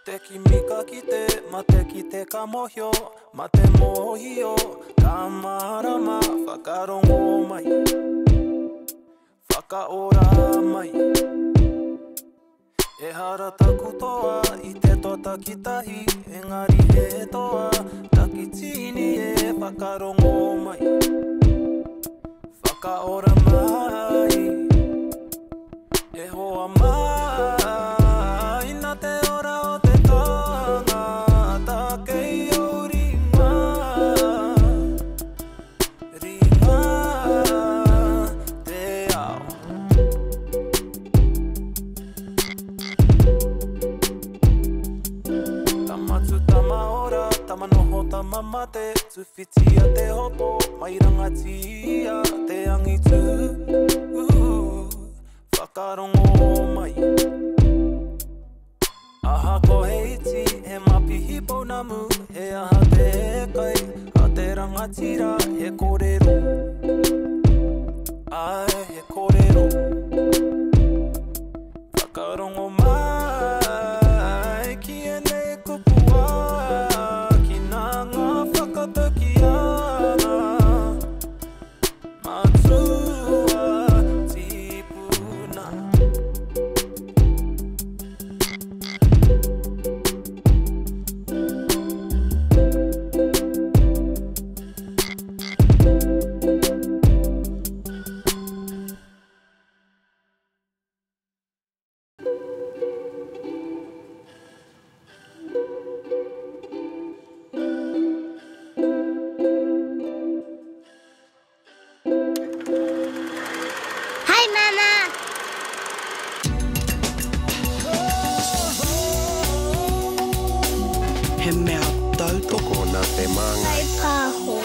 te kimika ki te, mate ki te kamohio, mate mohio, tamarama, whakarongo mai, whakaora mai. E hara taku toa, I te tota ki tahi, engari he toa, taki tini e whakarongo mai, whakaora mai, e hoa mai, na te ora o te tangata, kei au ringa, ringa te ao. Tamatu tamaora, tamanoho tamamate, tuwhitia te hopo, mai rangatia te angitu, whakarongo mai. Aha ko heiti, he mapi hipo namu, he aha te kai, a te rangatira, he kōrero. Ai, he kōrero. Whakarongo mai, ki e nei kupua, ki nā ngā whakatakianga, matua tipuna. Hi, Mama! He mea tautoko nā te manga. Kai pāho.